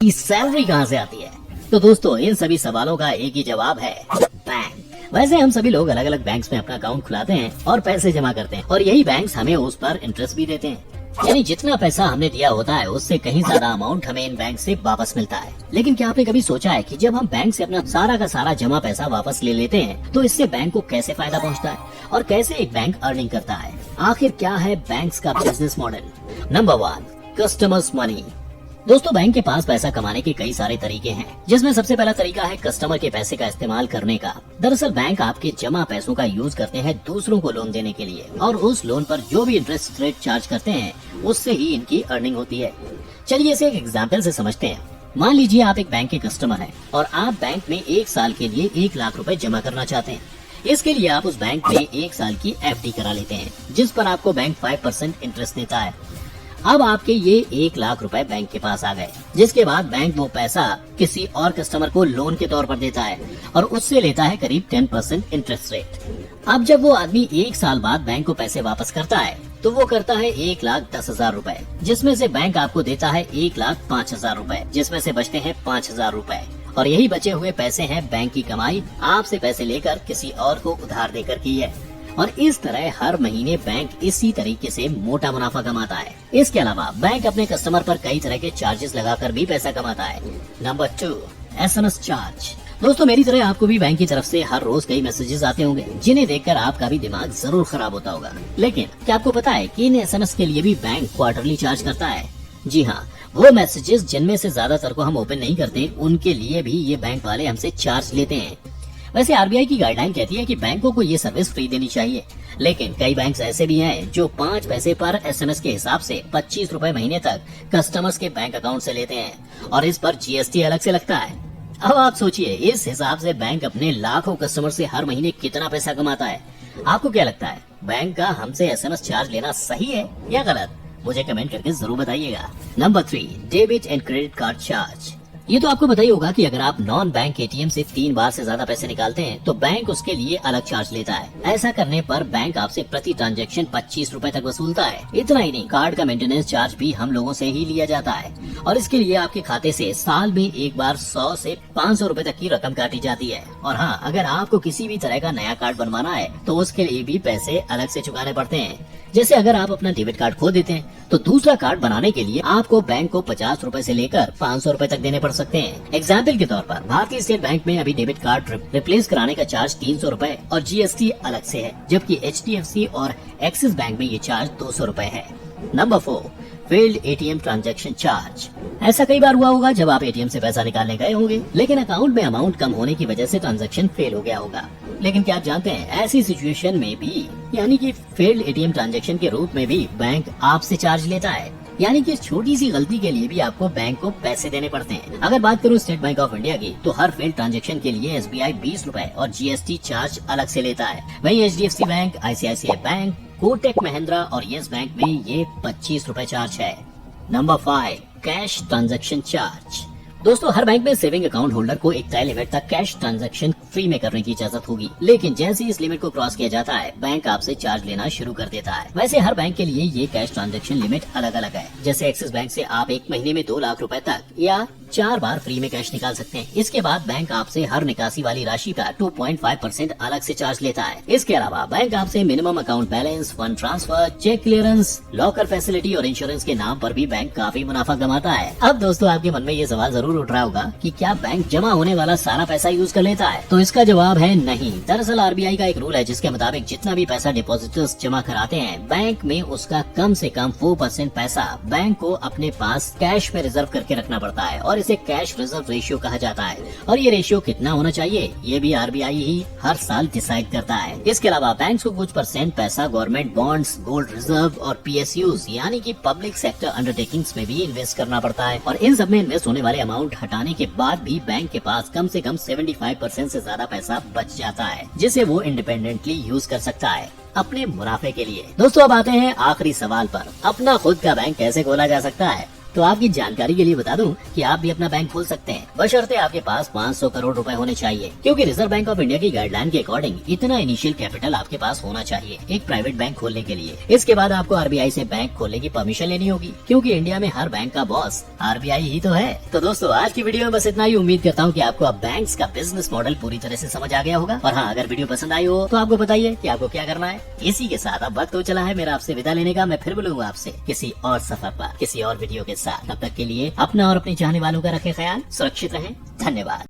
की सैलरी कहाँ से आती है? तो दोस्तों इन सभी सवालों का एक ही जवाब है, बैंक। वैसे हम सभी लोग अलग अलग बैंक्स में अपना अकाउंट खुलाते हैं और पैसे जमा करते हैं और यही बैंक्स हमें उस पर इंटरेस्ट भी देते हैं। यानी जितना पैसा हमने दिया होता है उससे कहीं ज्यादा अमाउंट हमें इन बैंक से वापस मिलता है। लेकिन क्या आपने कभी सोचा है कि जब हम बैंक से अपना सारा का सारा जमा पैसा वापस ले लेते हैं तो इससे बैंक को कैसे फायदा पहुंचता है और कैसे एक बैंक अर्निंग करता है? आखिर क्या है बैंक्स का business model? Number 1, customers money. दोस्तों बैंक के पास पैसा कमाने के कई सारे तरीके हैं, जिसमें सबसे पहला तरीका है कस्टमर के पैसे का इस्तेमाल करने का। दरअसल बैंक आपके जमा पैसों का यूज करते हैं दूसरों को लोन देने के लिए और उस लोन पर जो भी इंटरेस्ट रेट चार्ज करते हैं उससे ही इनकी अर्निंग होती है। चलिए इसे एक एग्जाम्पल से समझते हैं। मान लीजिए आप एक बैंक के कस्टमर हैं और आप बैंक में 1 साल के लिए 1 लाख रुपए जमा करना चाहते हैं। इसके लिए आप उस बैंक में 1 साल की FD करा लेते हैं, जिस पर आपको बैंक 5% इंटरेस्ट देता है। अब आपके ये 1 लाख रुपए बैंक के पास आ गए, जिसके बाद बैंक वो पैसा किसी और कस्टमर को लोन के तौर पर देता है और उससे लेता है करीब 10% इंटरेस्ट रेट। अब जब वो आदमी 1 साल बाद बैंक को पैसे वापस करता है तो वो करता है 1,10,000 रुपए, जिसमें से बैंक आपको देता है 1,05,000 रुपए, जिसमें से बचते हैं 5,000 रुपए। और यही बचे हुए पैसे हैं बैंक की कमाई, आपसे पैसे लेकर किसी और को उधार देकर की है। और इस तरह हर महीने बैंक इसी तरीके से मोटा मुनाफा कमाता है। इसके अलावा बैंक अपने कस्टमर पर कई तरह के चार्जेस लगाकर भी पैसा कमाता है। Number 2, SMS charge. दोस्तों मेरी तरह आपको भी बैंक की तरफ से हर रोज कई मैसेजेस आते होंगे, जिन्हें देखकर आपका भी दिमाग जरूर खराब होता होगा। लेकिन क्या आपको पता है कि इन SMS के लिए भी बैंक क्वार्टरली चार्ज करता है? जी हाँ, वो मैसेजेस जिनमें से ज्यादातर को हम ओपन नहीं करते, उनके लिए भी ये बैंक वाले हमसे चार्ज लेते हैं। वैसे RBI की गाइडलाइन कहती है कि बैंकों को ये सर्विस फ्री देनी चाहिए, लेकिन कई बैंक्स ऐसे भी हैं जो 5 पैसे पर SMS के हिसाब से 25 रुपए महीने तक कस्टमर्स के बैंक अकाउंट से लेते हैं और इस पर GST अलग से लगता है। अब आप सोचिए इस हिसाब से बैंक अपने लाखों कस्टमर से हर महीने कितना पैसा कमाता है। आपको क्या लगता है, बैंक का हमसे SMS चार्ज लेना सही है या गलत? मुझे कमेंट करके जरूर बताइएगा। Number 3, debit and credit card charge. ये तो आपको पता ही होगा कि अगर आप नॉन बैंक ATM से 3 बार से ज्यादा पैसे निकालते हैं तो बैंक उसके लिए अलग चार्ज लेता है। ऐसा करने पर बैंक आपसे प्रति ट्रांजैक्शन 25 रुपए तक वसूलता है। इतना ही नहीं, कार्ड का मेंटेनेंस चार्ज भी हम लोगों से ही लिया जाता है और इसके लिए आपके खाते से साल में एक बार 100 से 500 रुपए तक की रकम काटी जाती है। और हाँ, अगर आपको किसी भी तरह का नया कार्ड बनवाना है तो उसके लिए भी पैसे अलग से चुकाने पड़ते हैं। जैसे अगर आप अपना डेबिट कार्ड खो देते हैं तो दूसरा कार्ड बनाने के लिए आपको बैंक को 50 रुपए से लेकर 500 रुपए तक देने पड़ सकते हैं। एग्जाम्पल के तौर पर भारतीय स्टेट बैंक में अभी डेबिट कार्ड रिप्लेस कराने का चार्ज 300 रुपए और GST अलग से है, जबकि HDFC और एक्सिस बैंक में ये चार्ज 200 रुपए है। Number 4, failed ATM transaction charge. ऐसा कई बार हुआ होगा जब आप ATM से पैसा निकालने गए होंगे, लेकिन अकाउंट में अमाउंट कम होने की वजह से ट्रांजैक्शन फेल हो गया होगा। लेकिन क्या आप जानते हैं, ऐसी सिचुएशन में भी यानी कि फेल्ड ATM ट्रांजैक्शन के रूप में भी बैंक आपसे चार्ज लेता है। यानी कि छोटी सी गलती के लिए भी आपको बैंक को पैसे देने पड़ते हैं। अगर बात करूं स्टेट बैंक ऑफ इंडिया की, तो हर फेल्ड ट्रांजैक्शन के लिए SBI 20 रुपए और GST चार्ज अलग से लेता है। वहीं HDFC bank, ICICI bank, Kotak Mahindra और येस बैंक में ये 25 रुपए चार्ज है। Number 5, cash transaction charge. दोस्तों हर बैंक में सेविंग अकाउंट होल्डर को एक तय लिमिट तक कैश ट्रांजैक्शन फ्री में करने की इजाजत होगी, लेकिन जैसे ही इस लिमिट को क्रॉस किया जाता है बैंक आपसे चार्ज लेना शुरू कर देता है। वैसे हर बैंक के लिए ये कैश ट्रांजैक्शन लिमिट अलग अलग है। जैसे एक्सिस बैंक से आप एक महीने में 2 लाख रुपए तक या 4 बार फ्री में कैश निकाल सकते हैं। इसके बाद बैंक आपसे हर निकासी वाली राशि का 2.5% अलग से चार्ज लेता है। इसके अलावा बैंक आपसे minimum account balance, fund transfer, cheque clearance, locker facility और इंश्योरेंस के नाम पर भी बैंक काफी मुनाफा कमाता है। अब दोस्तों आपके मन में ये सवाल जरूर उठ रहा होगा कि क्या बैंक जमा होने वाला सारा पैसा यूज कर लेता है? तो इसका जवाब है नहीं। दरअसल RBI का एक रूल है जिसके मुताबिक जितना भी पैसा डिपॉजिटर्स जमा कराते हैं बैंक में, उसका कम से कम 4% पैसा बैंक को अपने पास कैश में रिजर्व करके रखना पड़ता है और इसे कैश रिजर्व रेशियो कहा जाता है। और ये रेशियो कितना होना चाहिए ये भी RBI ही हर साल डिसाइड करता है। इसके अलावा बैंक को कुछ % पैसा गवर्नमेंट बॉन्ड्स, गोल्ड रिजर्व और PSUs यानी कि पब्लिक सेक्टर अंडरटेकिंग्स में भी इन्वेस्ट करना पड़ता है। और इन सब में इन्वेस्ट होने वाले अमाउंट हटाने के बाद भी बैंक के पास कम से कम 75% से ज्यादा पैसा बच जाता है, जिसे वो इंडिपेंडेंटली यूज कर सकता है अपने मुनाफे के लिए। दोस्तों अब आते हैं आखिरी सवाल पर, अपना खुद का बैंक कैसे खोला जा सकता है? तो आपकी जानकारी के लिए बता दूं कि आप भी अपना बैंक खोल सकते हैं, बशर्ते आपके पास 500 करोड़ रुपए होने चाहिए, क्योंकि रिजर्व बैंक ऑफ इंडिया की गाइडलाइन के अकॉर्डिंग इतना इनिशियल कैपिटल आपके पास होना चाहिए एक प्राइवेट बैंक खोलने के लिए। इसके बाद आपको आरबीआई से बैंक खोलने की परमिशन लेनी होगी, क्योंकि इंडिया में हर बैंक का बॉस आरबीआई ही तो है। तो दोस्तों आज की वीडियो में बस इतना ही। उम्मीद करता हूँ कि आपको अब बैंक्स का बिजनेस मॉडल पूरी तरह से समझ आ गया होगा। और हाँ, अगर वीडियो पसंद आई हो तो आपको बताइए कि आपको क्या करना है। इसी के साथ अब वक्त हो चला है मेरा आपसे विदा लेने का। मैं फिर मिलूंगा आपसे किसी और सफर पर किसी और वीडियो के साथ। तब तक के लिए अपना और अपने चाहने वालों का रखें ख्याल, सुरक्षित रहें। धन्यवाद।